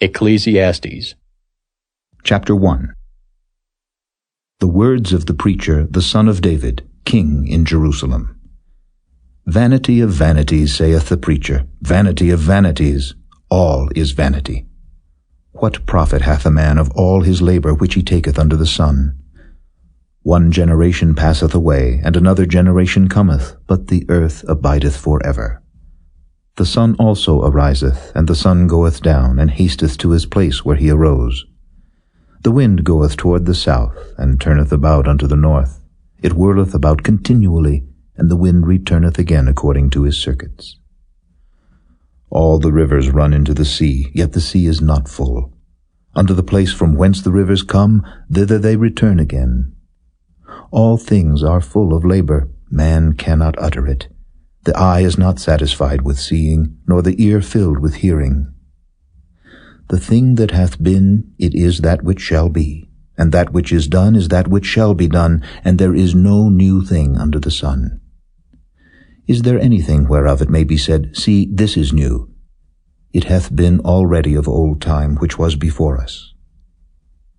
Ecclesiastes. Chapter 1. The words of the preacher, the son of David, king in Jerusalem. Vanity of vanities, saith the preacher, vanity of vanities, all is vanity. What profit hath a man of all his labor which he taketh under the sun? One generation passeth away, and another generation cometh, but the earth abideth for ever. The sun also ariseth, and the sun goeth down, and hasteth to his place where he arose. The wind goeth toward the south, and turneth about unto the north. It whirleth about continually, and the wind returneth again according to his circuits. All the rivers run into the sea, yet the sea is not full. Unto the place from whence the rivers come, thither they return again. All things are full of labor, man cannot utter it. The eye is not satisfied with seeing, nor the ear filled with hearing. The thing that hath been, it is that which shall be, and that which is done is that which shall be done, and there is no new thing under the sun. Is there anything whereof it may be said, See, this is new? It hath been already of old time which was before us.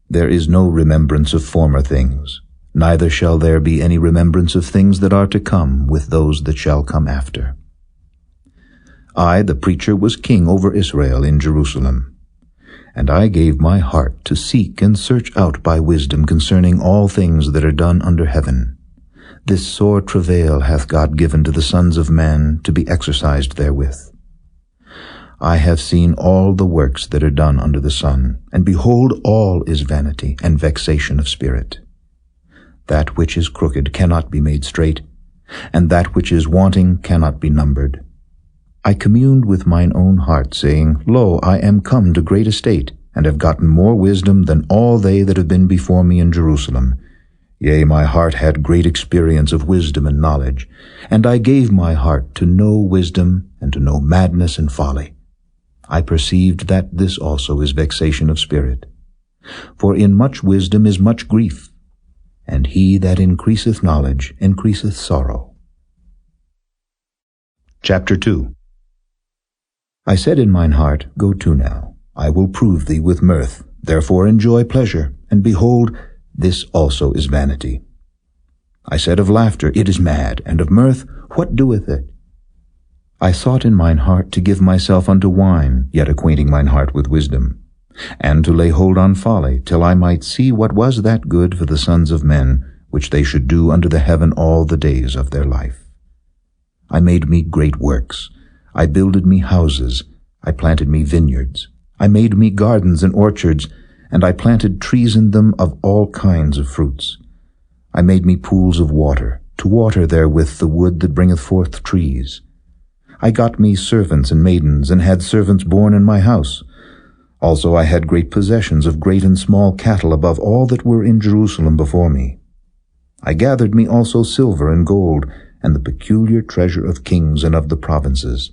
There is no remembrance of former things, neither shall there be any remembrance of things that are to come with those that shall come after. I, the preacher, was king over Israel in Jerusalem. And I gave my heart to seek and search out by wisdom concerning all things that are done under heaven. This sore travail hath God given to the sons of man to be exercised therewith. I have seen all the works that are done under the sun, and behold, all is vanity and vexation of spirit. That which is crooked cannot be made straight, and that which is wanting cannot be numbered. I communed with mine own heart, saying, Lo, I am come to great estate, and have gotten more wisdom than all they that have been before me in Jerusalem. Yea, my heart had great experience of wisdom and knowledge, and I gave my heart to know wisdom and to know madness and folly. I perceived that this also is vexation of spirit. For in much wisdom is much grief, and he that increaseth knowledge increaseth sorrow. Chapter 2. I said in mine heart, Go to now, I will prove thee with mirth, therefore enjoy pleasure, and behold, this also is vanity. I said of laughter, It is mad, and of mirth, what doeth it? I thought in mine heart to give myself unto wine, yet acquainting mine heart with wisdom, and to lay hold on folly, till I might see what was that good for the sons of men, which they should do under the heaven all the days of their life. I made me great works. I builded me houses. I planted me vineyards. I made me gardens and orchards, and I planted trees in them of all kinds of fruits. I made me pools of water, to water therewith the wood that bringeth forth trees. I got me servants and maidens, and had servants born in my house. Also I had great possessions of great and small cattle above all that were in Jerusalem before me. I gathered me also silver and gold, and the peculiar treasure of kings and of the provinces.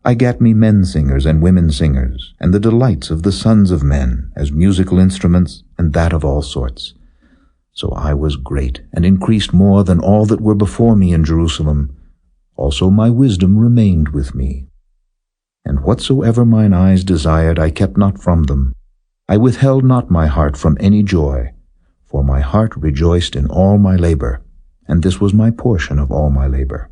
I gat me men singers and women singers, and the delights of the sons of men, as musical instruments, and that of all sorts. So I was great, and increased more than all that were before me in Jerusalem. Also my wisdom remained with me. And whatsoever mine eyes desired I kept not from them. I withheld not my heart from any joy, for my heart rejoiced in all my labor, and this was my portion of all my labor.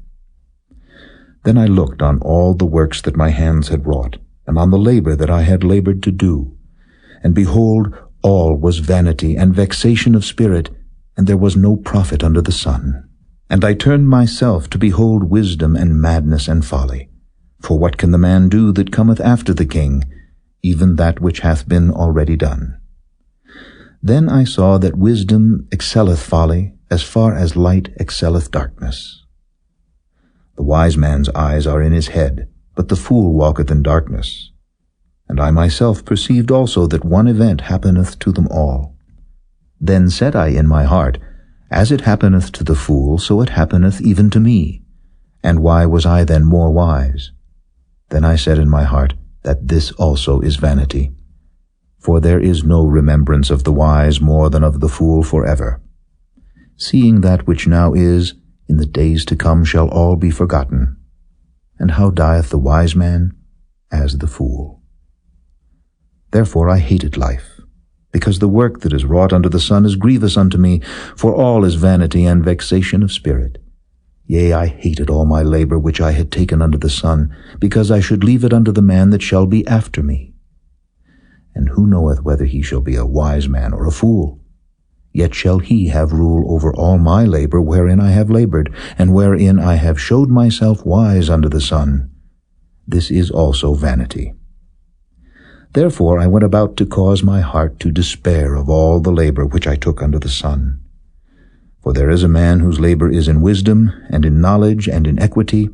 Then I looked on all the works that my hands had wrought, and on the labor that I had labored to do. And behold, all was vanity and vexation of spirit, and there was no profit under the sun. And I turned myself to behold wisdom and madness and folly. For what can the man do that cometh after the king, even that which hath been already done? Then I saw that wisdom excelleth folly, as far as light excelleth darkness. The wise man's eyes are in his head, but the fool walketh in darkness. And I myself perceived also that one event happeneth to them all. Then said I in my heart, As it happeneth to the fool, so it happeneth even to me. And why was I then more wise? Then I said in my heart, that this also is vanity. For there is no remembrance of the wise more than of the fool forever. Seeing that which now is, in the days to come shall all be forgotten. And how dieth the wise man? As the fool. Therefore I hated life, because the work that is wrought under the sun is grievous unto me, for all is vanity and vexation of spirit. Yea, I hated all my labor which I had taken under the sun, because I should leave it unto the man that shall be after me. And who knoweth whether he shall be a wise man or a fool? Yet shall he have rule over all my labor wherein I have labored, and wherein I have showed myself wise under the sun. This is also vanity. Therefore I went about to cause my heart to despair of all the labor which I took under the sun. For there is a man whose labor is in wisdom, and in knowledge, and in equity.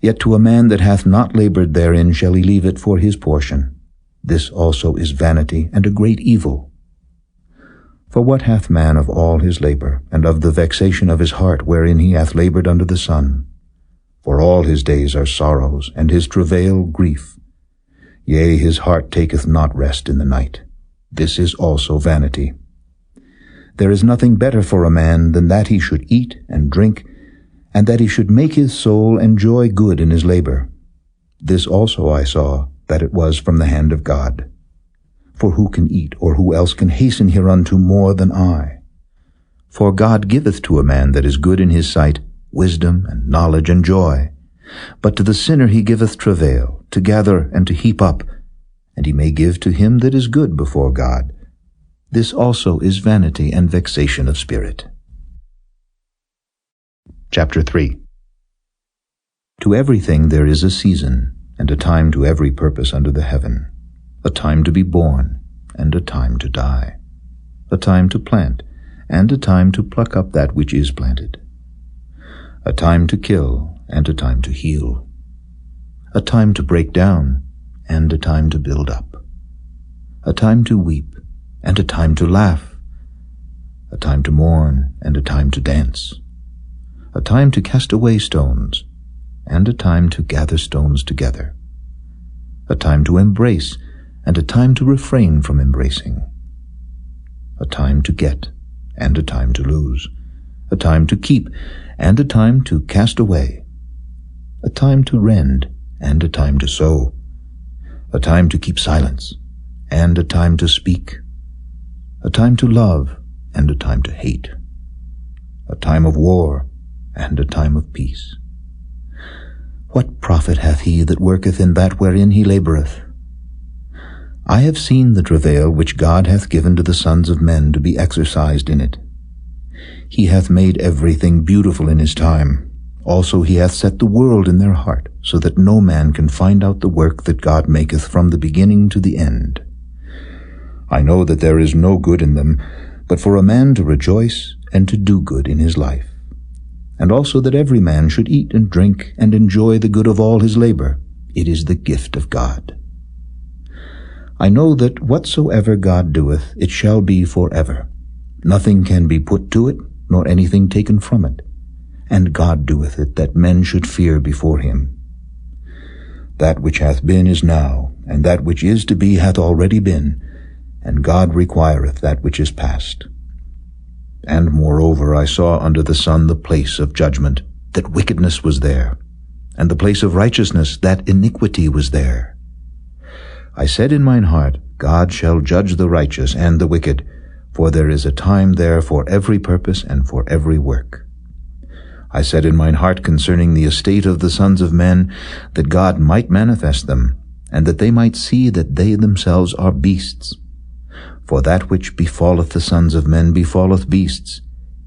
Yet to a man that hath not labored therein shall he leave it for his portion. This also is vanity, and a great evil. For what hath man of all his labor, and of the vexation of his heart wherein he hath labored under the sun? For all his days are sorrows, and his travail grief. Yea, his heart taketh not rest in the night. This is also vanity. There is nothing better for a man than that he should eat and drink, and that he should make his soul enjoy good in his labor. This also I saw, that it was from the hand of God. For who can eat, or who else can hasten hereunto more than I? For God giveth to a man that is good in his sight wisdom and knowledge and joy. But to the sinner he giveth travail, to gather and to heap up, and he may give to him that is good before God. This also is vanity and vexation of spirit. Chapter 3. To everything there is a season, and a time to every purpose under the heaven, a time to be born, and a time to die, a time to plant, and a time to pluck up that which is planted, a time to kill, and a time to heal, a time to break down, and a time to build up, a time to weep, and a time to laugh, a time to mourn, and a time to dance, a time to cast away stones, and a time to gather stones together, a time to embrace, and a time to refrain from embracing, a time to get, and a time to lose, a time to keep, and a time to cast away, a time to rend, and a time to sow, a time to keep silence, and a time to speak, a time to love, and a time to hate, a time of war, and a time of peace. What profit hath he that worketh in that wherein he laboureth? I have seen the travail which God hath given to the sons of men to be exercised in it. He hath made everything beautiful in his time. Also he hath set the world in their heart, so that no man can find out the work that God maketh from the beginning to the end. I know that there is no good in them, but for a man to rejoice and to do good in his life, and also that every man should eat and drink and enjoy the good of all his labor. It is the gift of God. I know that whatsoever God doeth, it shall be forever. Nothing can be put to it, nor anything taken from it. And God doeth it, that men should fear before him. That which hath been is now, and that which is to be hath already been, and God requireth that which is past. And moreover I saw under the sun the place of judgment, that wickedness was there, and the place of righteousness, that iniquity was there. I said in mine heart, God shall judge the righteous and the wicked, for there is a time there for every purpose and for every work. I said in mine heart concerning the estate of the sons of men, that God might manifest them, and that they might see that they themselves are beasts. For that which befalleth the sons of men befalleth beasts,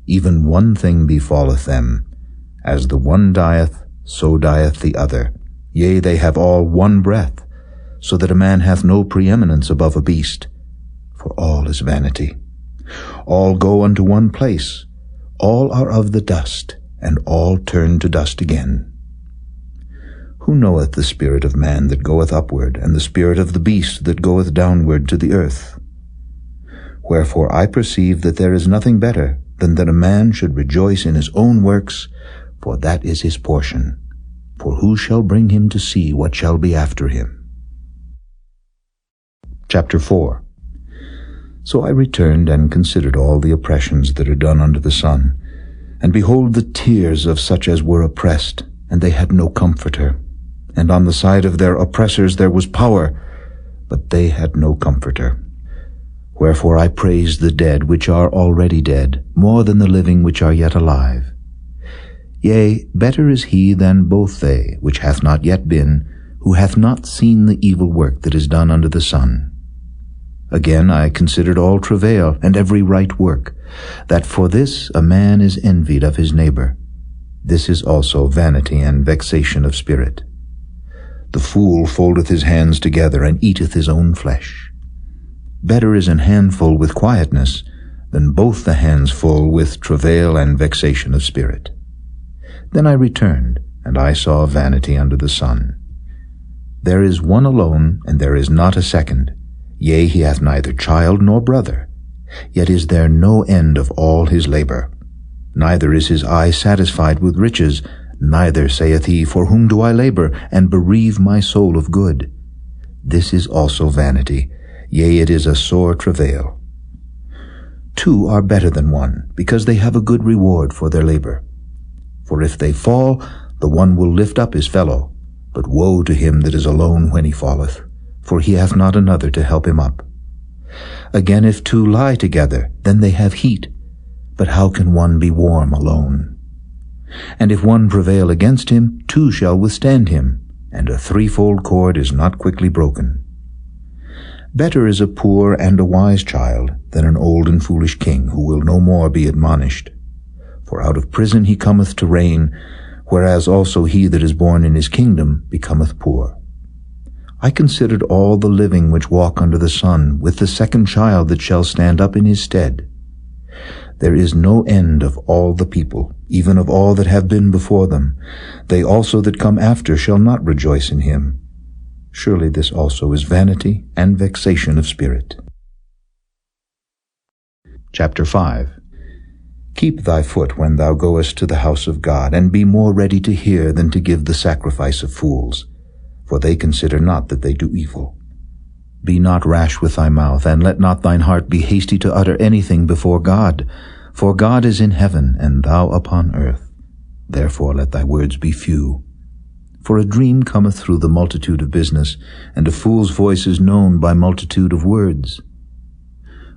even one thing befalleth them. As the one dieth, so dieth the other. Yea, they have all one breath, so that a man hath no preeminence above a beast. For all is vanity. All go unto one place. All are of the dust, and all turn to dust again. Who knoweth the spirit of man that goeth upward, and the spirit of the beast that goeth downward to the earth? Wherefore I perceive that there is nothing better than that a man should rejoice in his own works, for that is his portion. For who shall bring him to see what shall be after him? Chapter 4. So I returned and considered all the oppressions that are done under the sun, and behold the tears of such as were oppressed, and they had no comforter. And on the side of their oppressors there was power, but they had no comforter. Wherefore I praise the dead which are already dead, more than the living which are yet alive. Yea, better is he than both they, which hath not yet been, who hath not seen the evil work that is done under the sun. Again I considered all travail and every right work, that for this a man is envied of his neighbor. This is also vanity and vexation of spirit. The fool foldeth his hands together, and eateth his own flesh. Better is an handful with quietness, than both the hands full with travail and vexation of spirit. Then I returned, and I saw vanity under the sun. There is one alone, and there is not a second. Yea, he hath neither child nor brother. Yet is there no end of all his labor. Neither is his eye satisfied with riches, neither saith he, For whom do I labor, and bereave my soul of good? This is also vanity, yea, it is a sore travail. Two are better than one, because they have a good reward for their labor. For if they fall, the one will lift up his fellow. But woe to him that is alone when he falleth, for he hath not another to help him up. Again, if two lie together, then they have heat. But how can one be warm alone? And if one prevail against him, two shall withstand him, and a threefold cord is not quickly broken. Better is a poor and a wise child than an old and foolish king, who will no more be admonished. For out of prison he cometh to reign, whereas also he that is born in his kingdom becometh poor. I considered all the living which walk under the sun, with the second child that shall stand up in his stead. There is no end of all the people, even of all that have been before them. They also that come after shall not rejoice in him. Surely this also is vanity and vexation of spirit. Chapter 5. Keep thy foot when thou goest to the house of God, and be more ready to hear than to give the sacrifice of fools, for they consider not that they do evil. Be not rash with thy mouth, and let not thine heart be hasty to utter anything before God, for God is in heaven, and thou upon earth. Therefore let thy words be few. For a dream cometh through the multitude of business, and a fool's voice is known by multitude of words.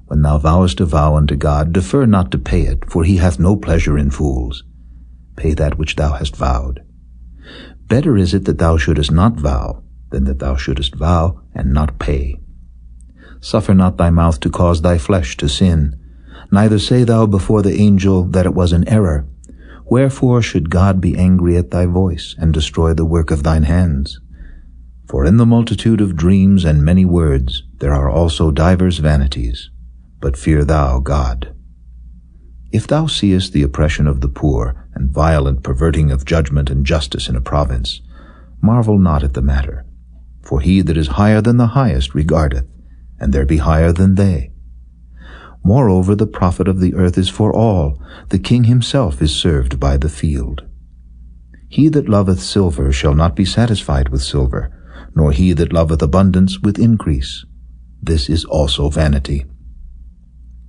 When thou vowest a vow unto God, defer not to pay it, for he hath no pleasure in fools. Pay that which thou hast vowed. Better is it that thou shouldest not vow, than that thou shouldest vow and not pay. Suffer not thy mouth to cause thy flesh to sin, neither say thou before the angel that it was an error. Wherefore should God be angry at thy voice, and destroy the work of thine hands? For in the multitude of dreams and many words there are also divers vanities. But fear thou God. If thou seest the oppression of the poor, and violent perverting of judgment and justice in a province, marvel not at the matter. For he that is higher than the highest regardeth, and there be higher than they. Moreover, the profit of the earth is for all. The king himself is served by the field. He that loveth silver shall not be satisfied with silver, nor he that loveth abundance with increase. This is also vanity.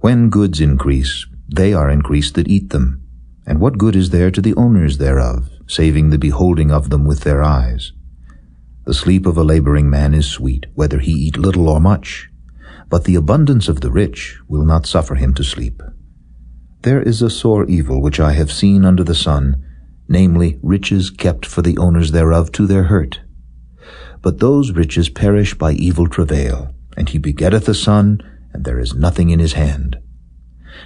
When goods increase, they are increased that eat them. And what good is there to the owners thereof, saving the beholding of them with their eyes? The sleep of a laboring man is sweet, whether he eat little or much. But the abundance of the rich will not suffer him to sleep. There is a sore evil which I have seen under the sun, namely, riches kept for the owners thereof to their hurt. But those riches perish by evil travail, and he begetteth a son, and there is nothing in his hand.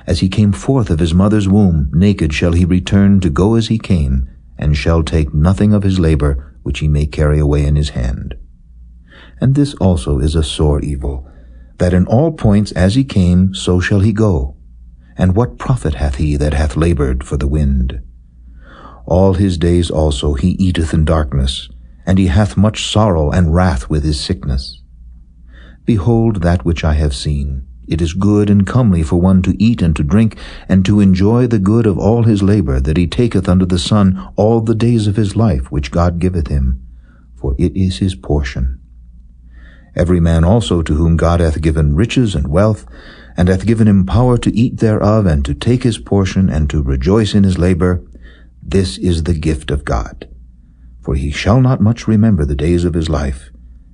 As he came forth of his mother's womb, naked shall he return to go as he came, and shall take nothing of his labor which he may carry away in his hand. And this also is a sore evil, that in all points as he came, so shall he go. And what profit hath he that hath labored for the wind? All his days also he eateth in darkness, and he hath much sorrow and wrath with his sickness. Behold that which I have seen. It is good and comely for one to eat and to drink, and to enjoy the good of all his labor that he taketh under the sun all the days of his life which God giveth him, for it is his portion. Every man also to whom God hath given riches and wealth, and hath given him power to eat thereof, and to take his portion, and to rejoice in his labor, this is the gift of God. For he shall not much remember the days of his life,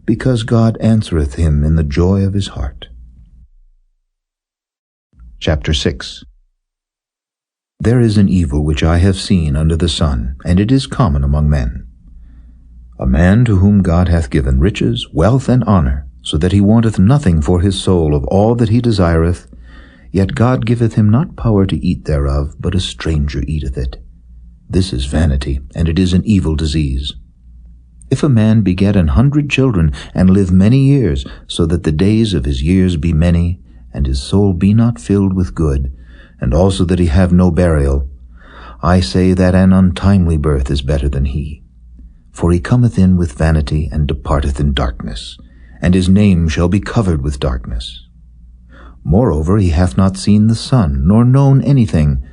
because God answereth him in the joy of his heart. Chapter 6. There is an evil which I have seen under the sun, and it is common among men. A man to whom God hath given riches, wealth, and honor, so that he wanteth nothing for his soul of all that he desireth, yet God giveth him not power to eat thereof, but a stranger eateth it. This is vanity, and it is an evil disease. If a man beget 100 children, and live many years, so that the days of his years be many, and his soul be not filled with good, and also that he have no burial, I say that an untimely birth is better than he. For he cometh in with vanity, and departeth in darkness, and his name shall be covered with darkness. Moreover, he hath not seen the sun, nor known anything.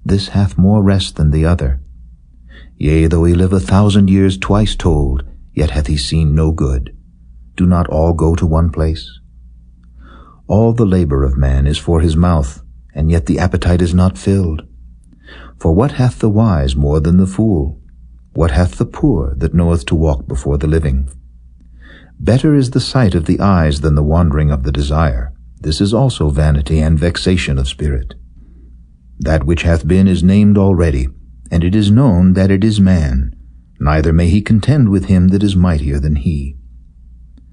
This hath more rest than the other. Yea, though he live 1,000 years twice told, yet hath he seen no good. Do not all go to one place? All the labor of man is for his mouth, and yet the appetite is not filled. For what hath the wise more than the fool? What hath the poor that knoweth to walk before the living? Better is the sight of the eyes than the wandering of the desire. This is also vanity and vexation of spirit. That which hath been is named already, and it is known that it is man, neither may he contend with him that is mightier than he.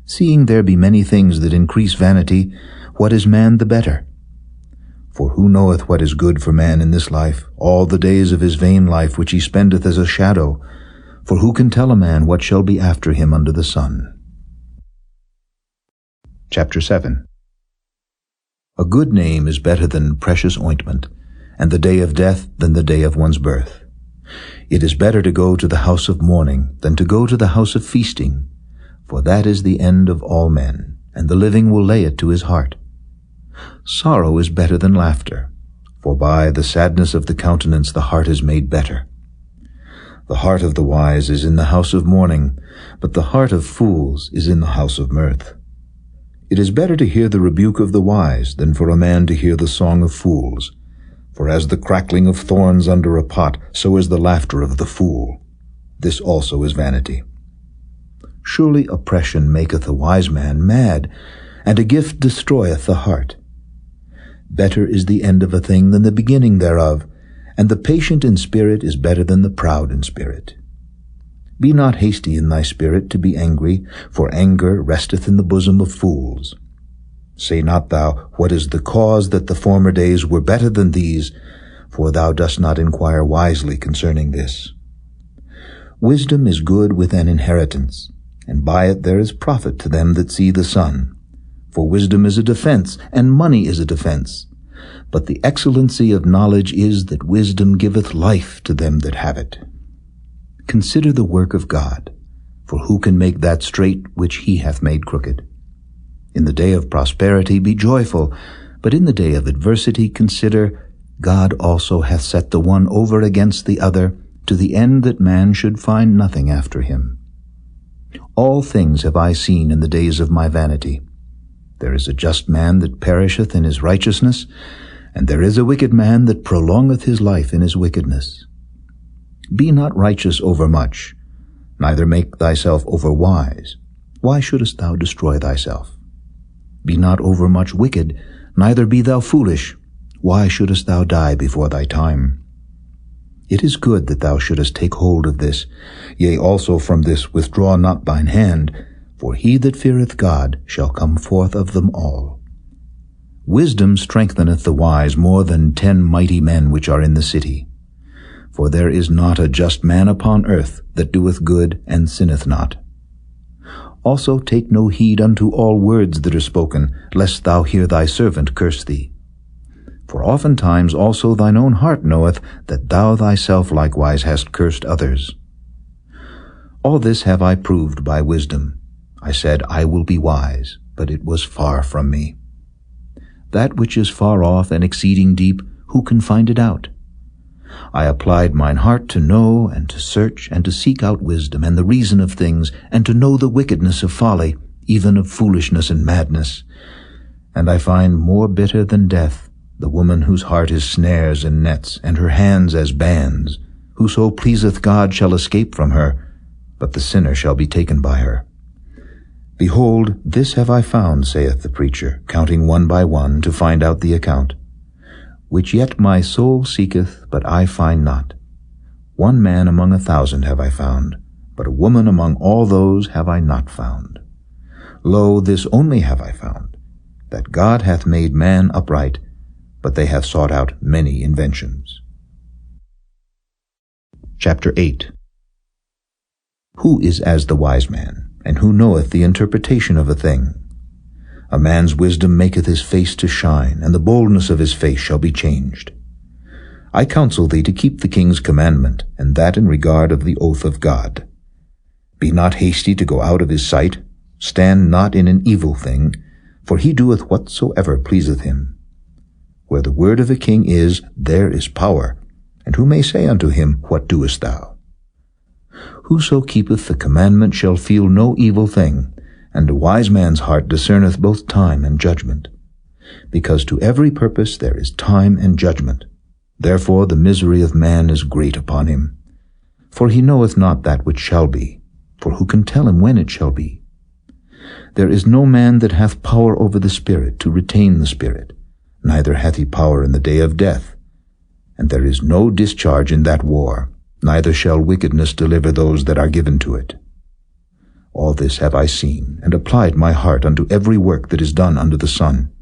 Seeing there be many things that increase vanity, what is man the better? For who knoweth what is good for man in this life, all the days of his vain life which he spendeth as a shadow? For who can tell a man what shall be after him under the sun? Chapter 7. A good name is better than precious ointment, and the day of death than the day of one's birth. It is better to go to the house of mourning than to go to the house of feasting, for that is the end of all men, and the living will lay it to his heart. Sorrow is better than laughter, for by the sadness of the countenance the heart is made better. The heart of the wise is in the house of mourning, but the heart of fools is in the house of mirth. It is better to hear the rebuke of the wise than for a man to hear the song of fools. For as the crackling of thorns under a pot, so is the laughter of the fool. This also is vanity. Surely oppression maketh a wise man mad, and a gift destroyeth the heart. Better is the end of a thing than the beginning thereof, and the patient in spirit is better than the proud in spirit. Be not hasty in thy spirit to be angry, for anger resteth in the bosom of fools. Say not thou, what is the cause that the former days were better than these? For thou dost not inquire wisely concerning this. Wisdom is good with an inheritance, and by it there is profit to them that see the sun. For wisdom is a defense, and money is a defense. But the excellency of knowledge is that wisdom giveth life to them that have it. Consider the work of God, for who can make that straight which he hath made crooked? In the day of prosperity be joyful, but in the day of adversity consider, God also hath set the one over against the other, to the end that man should find nothing after him. All things have I seen in the days of my vanity. There is a just man that perisheth in his righteousness, and there is a wicked man that prolongeth his life in his wickedness. Be not righteous overmuch, neither make thyself overwise. Why shouldest thou destroy thyself? Be not overmuch wicked, neither be thou foolish. Why shouldest thou die before thy time? It is good that thou shouldest take hold of this, yea, also from this withdraw not thine hand, for he that feareth God shall come forth of them all. Wisdom strengtheneth the wise more than 10 mighty men which are in the city. For there is not a just man upon earth that doeth good and sinneth not. Also take no heed unto all words that are spoken, lest thou hear thy servant curse thee. For oftentimes also thine own heart knoweth that thou thyself likewise hast cursed others. All this have I proved by wisdom. I said, I will be wise, but it was far from me. That which is far off and exceeding deep, who can find it out? I applied mine heart to know and to search and to seek out wisdom and the reason of things, and to know the wickedness of folly, even of foolishness and madness. And I find more bitter than death the woman whose heart is snares and nets, and her hands as bands. Whoso pleaseth God shall escape from her, but the sinner shall be taken by her. Behold, this have I found, saith the preacher, counting one by one to find out the account, which yet my soul seeketh, but I find not. One man among 1,000 have I found, but a woman among all those have I not found. Lo, this only have I found, that God hath made man upright, but they have sought out many inventions. Chapter 8. Who is as the wise man, and who knoweth the interpretation of a thing? A man's wisdom maketh his face to shine, and the boldness of his face shall be changed. I counsel thee to keep the king's commandment, and that in regard of the oath of God. Be not hasty to go out of his sight, stand not in an evil thing, for he doeth whatsoever pleaseth him. Where the word of a king is, there is power, and who may say unto him, What doest thou? Whoso keepeth the commandment shall feel no evil thing, and a wise man's heart discerneth both time and judgment. Because to every purpose there is time and judgment. Therefore the misery of man is great upon him. For he knoweth not that which shall be, for who can tell him when it shall be? There is no man that hath power over the Spirit to retain the Spirit, neither hath he power in the day of death. And there is no discharge in that war, neither shall wickedness deliver those that are given to it. All this have I seen, and applied my heart unto every work that is done under the sun.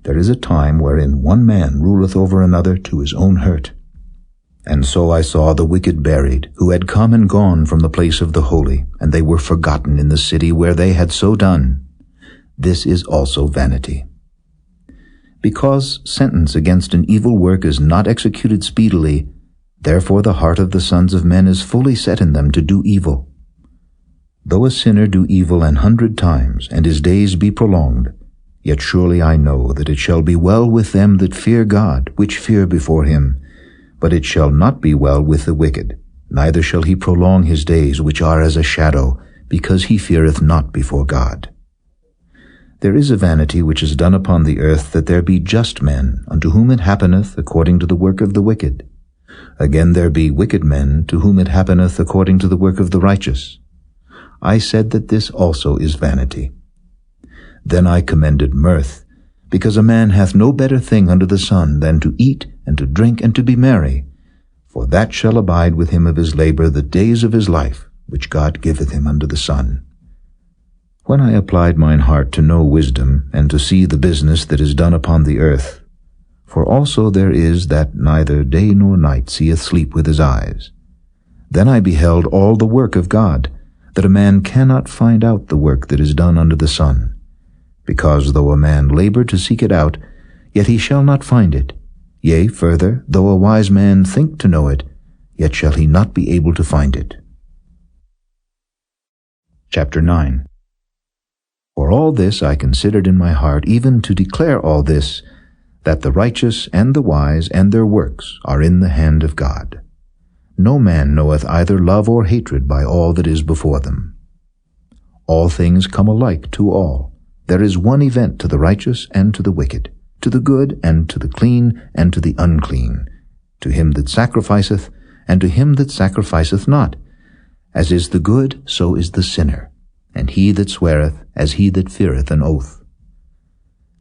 There is a time wherein one man ruleth over another to his own hurt. And so I saw the wicked buried, who had come and gone from the place of the holy, and they were forgotten in the city where they had so done. This is also vanity. Because sentence against an evil work is not executed speedily, therefore the heart of the sons of men is fully set in them to do evil. Though a sinner do evil 100 times, and his days be prolonged, yet surely I know that it shall be well with them that fear God, which fear before him. But it shall not be well with the wicked, neither shall he prolong his days, which are as a shadow, because he feareth not before God. There is a vanity which is done upon the earth, that there be just men, unto whom it happeneth according to the work of the wicked. Again there be wicked men, to whom it happeneth according to the work of the righteous. I said that this also is vanity. Then I commended mirth, because a man hath no better thing under the sun than to eat and to drink and to be merry, for that shall abide with him of his labor the days of his life, which God giveth him under the sun. When I applied mine heart to know wisdom, and to see the business that is done upon the earth, for also there is that neither day nor night seeth sleep with his eyes, then I beheld all the work of God, that a man cannot find out the work that is done under the sun. Because though a man labor to seek it out, yet he shall not find it. Yea, further, though a wise man think to know it, yet shall he not be able to find it. Chapter 9. For all this I considered in my heart, even to declare all this, that the righteous and the wise and their works are in the hand of God. No man knoweth either love or hatred by all that is before them. All things come alike to all. There is one event to the righteous and to the wicked, to the good and to the clean and to the unclean, to him that sacrificeth and to him that sacrificeth not. As is the good, so is the sinner, and he that sweareth, as he that feareth an oath.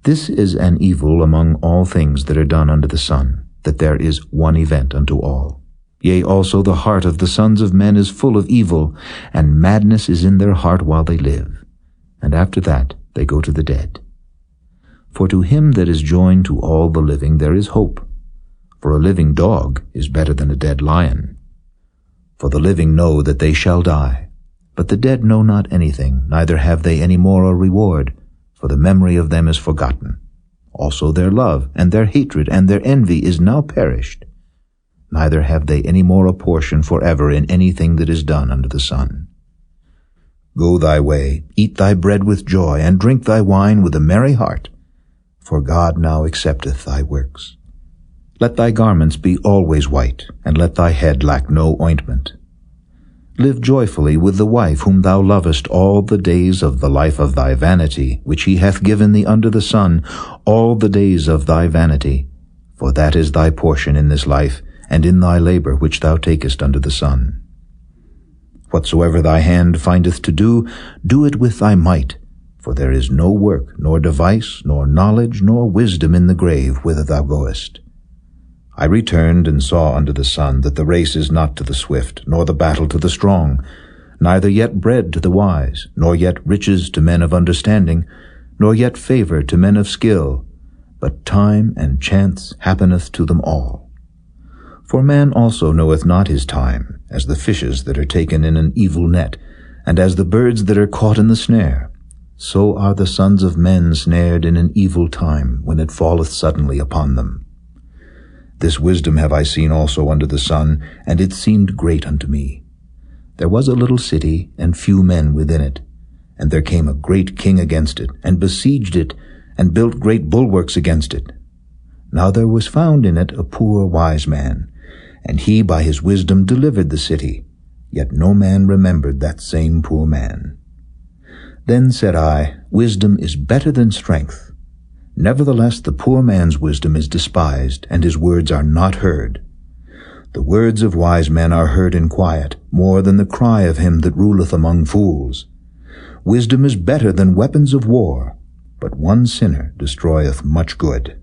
This is an evil among all things that are done under the sun, that there is one event unto all. Yea, also the heart of the sons of men is full of evil, and madness is in their heart while they live. And after that they go to the dead. For to him that is joined to all the living there is hope. For a living dog is better than a dead lion. For the living know that they shall die, but the dead know not anything, neither have they any more a reward, for the memory of them is forgotten. Also their love, and their hatred, and their envy is now perished. Neither have they any more a portion forever in anything that is done under the sun. Go thy way, eat thy bread with joy, and drink thy wine with a merry heart, for God now accepteth thy works. Let thy garments be always white, and let thy head lack no ointment. Live joyfully with the wife whom thou lovest all the days of the life of thy vanity, which he hath given thee under the sun, all the days of thy vanity, for that is thy portion in this life, and in thy labor which thou takest under the sun. Whatsoever thy hand findeth to do, do it with thy might. For there is no work, nor device, nor knowledge, nor wisdom in the grave whither thou goest. I returned and saw under the sun that the race is not to the swift, nor the battle to the strong, neither yet bread to the wise, nor yet riches to men of understanding, nor yet favor to men of skill, but time and chance happeneth to them all. For man also knoweth not his time, as the fishes that are taken in an evil net, and as the birds that are caught in the snare. So are the sons of men snared in an evil time, when it falleth suddenly upon them. This wisdom have I seen also under the sun, and it seemed great unto me. There was a little city, and few men within it. And there came a great king against it, and besieged it, and built great bulwarks against it. Now there was found in it a poor wise man, and he by his wisdom delivered the city, yet no man remembered that same poor man. Then said I, Wisdom is better than strength. Nevertheless the poor man's wisdom is despised, and his words are not heard. The words of wise men are heard in quiet, more than the cry of him that ruleth among fools. Wisdom is better than weapons of war, but one sinner destroyeth much good.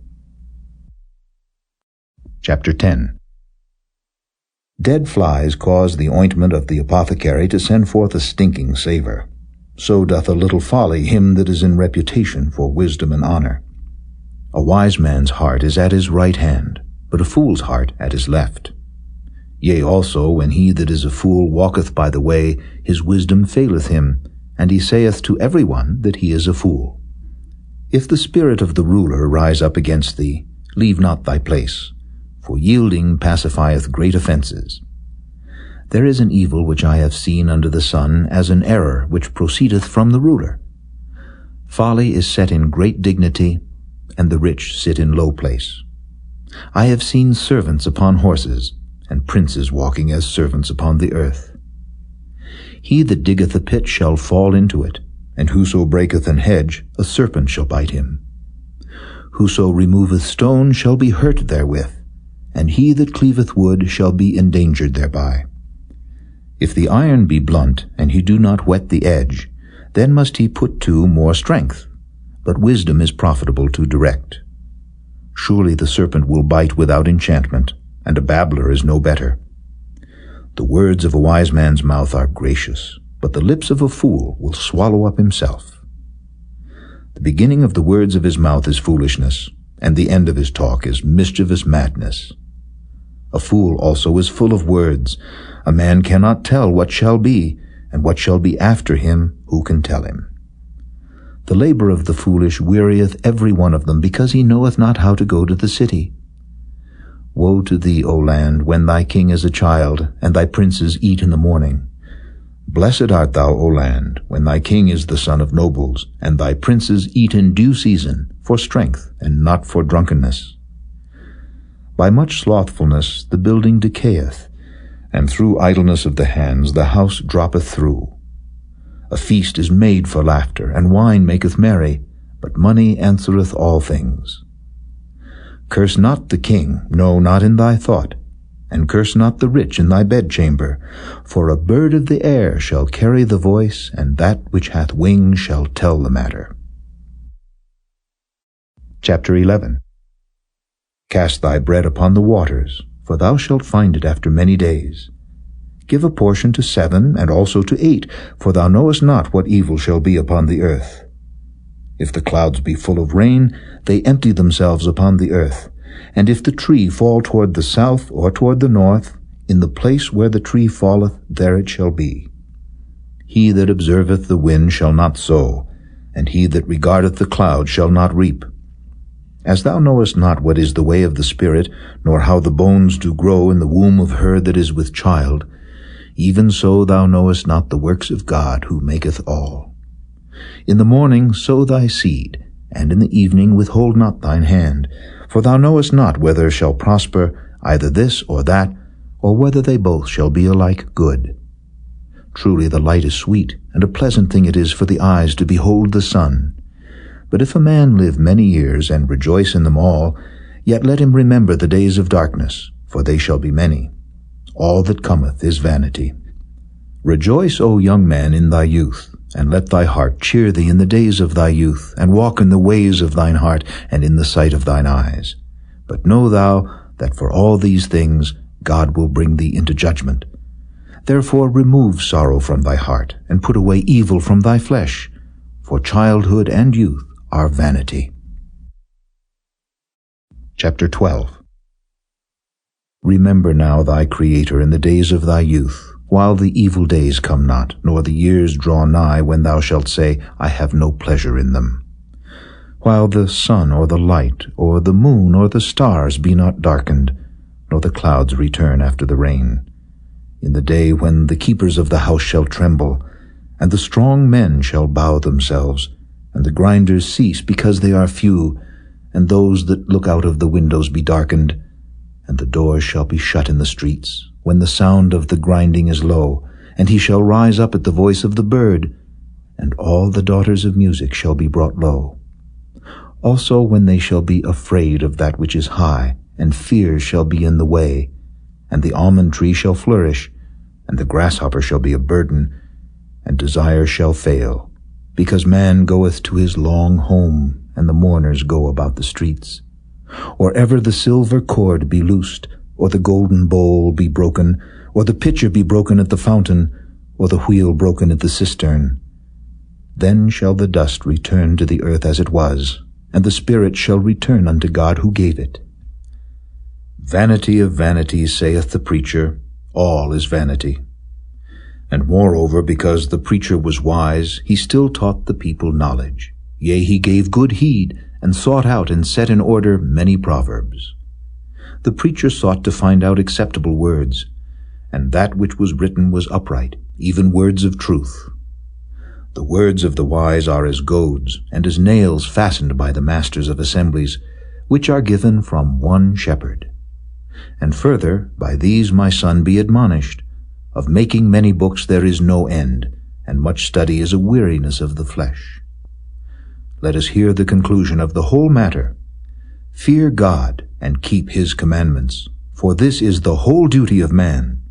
Chapter 10. Dead flies cause the ointment of the apothecary to send forth a stinking savour. So doth a little folly him that is in reputation for wisdom and honour. A wise man's heart is at his right hand, but a fool's heart at his left. Yea, also, when he that is a fool walketh by the way, his wisdom faileth him, and he saith to every one that he is a fool. If the spirit of the ruler rise up against thee, leave not thy place, for yielding pacifieth great offences. There is an evil which I have seen under the sun, as an error which proceedeth from the ruler. Folly is set in great dignity, and the rich sit in low place. I have seen servants upon horses, and princes walking as servants upon the earth. He that diggeth a pit shall fall into it, and whoso breaketh an hedge, a serpent shall bite him. Whoso removeth stone shall be hurt therewith, and he that cleaveth wood shall be endangered thereby. If the iron be blunt, and he do not whet the edge, then must he put to more strength, but wisdom is profitable to direct. Surely the serpent will bite without enchantment, and a babbler is no better. The words of a wise man's mouth are gracious, but the lips of a fool will swallow up himself. The beginning of the words of his mouth is foolishness, and the end of his talk is mischievous madness. A fool also is full of words. A man cannot tell what shall be, and what shall be after him, who can tell him? The labor of the foolish wearieth every one of them, because he knoweth not how to go to the city. Woe to thee, O land, when thy king is a child, and thy princes eat in the morning. Blessed art thou, O land, when thy king is the son of nobles, and thy princes eat in due season, for strength, and not for drunkenness. By much slothfulness the building decayeth, and through idleness of the hands the house droppeth through. A feast is made for laughter, and wine maketh merry, but money answereth all things. Curse not the king, no, not in thy thought, and curse not the rich in thy bedchamber, for a bird of the air shall carry the voice, and that which hath wings shall tell the matter. Chapter 11. Cast thy bread upon the waters, for thou shalt find it after many days. Give a portion to 7, and also to 8, for thou knowest not what evil shall be upon the earth. If the clouds be full of rain, they empty themselves upon the earth. And if the tree fall toward the south or toward the north, in the place where the tree falleth, there it shall be. He that observeth the wind shall not sow, and he that regardeth the cloud shall not reap. As thou knowest not what is the way of the Spirit, nor how the bones do grow in the womb of her that is with child, even so thou knowest not the works of God, who maketh all. In the morning sow thy seed, and in the evening withhold not thine hand, for thou knowest not whether shall prosper either this or that, or whether they both shall be alike good. Truly the light is sweet, and a pleasant thing it is for the eyes to behold the sun. But if a man live many years, and rejoice in them all, yet let him remember the days of darkness, for they shall be many. All that cometh is vanity. Rejoice, O young man, in thy youth, and let thy heart cheer thee in the days of thy youth, and walk in the ways of thine heart, and in the sight of thine eyes. But know thou that for all these things God will bring thee into judgment. Therefore remove sorrow from thy heart, and put away evil from thy flesh, for childhood and youth are vanity. Chapter 12. Remember now thy Creator in the days of thy youth, while the evil days come not, nor the years draw nigh, when thou shalt say, I have no pleasure in them. While the sun or the light, or the moon or the stars be not darkened, nor the clouds return after the rain. In the day when the keepers of the house shall tremble, and the strong men shall bow themselves, and the grinders cease because they are few, and those that look out of the windows be darkened, and the doors shall be shut in the streets, when the sound of the grinding is low, and he shall rise up at the voice of the bird, and all the daughters of music shall be brought low. Also when they shall be afraid of that which is high, and fear shall be in the way, and the almond tree shall flourish, and the grasshopper shall be a burden, and desire shall fail, because man goeth to his long home, and the mourners go about the streets. Or ever the silver cord be loosed, or the golden bowl be broken, or the pitcher be broken at the fountain, or the wheel broken at the cistern. Then shall the dust return to the earth as it was, and the spirit shall return unto God who gave it. Vanity of vanities, saith the preacher, all is vanity. And moreover, because the preacher was wise, he still taught the people knowledge. Yea, he gave good heed, and sought out and set in order many proverbs. The preacher sought to find out acceptable words, and that which was written was upright, even words of truth. The words of the wise are as goads, and as nails fastened by the masters of assemblies, which are given from one shepherd. And further, by these, my son, be admonished. Of making many books there is no end, and much study is a weariness of the flesh. Let us hear the conclusion of the whole matter. Fear God, and keep his commandments, for this is the whole duty of man.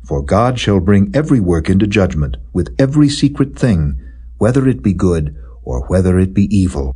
For God shall bring every work into judgment, with every secret thing, whether it be good or whether it be evil.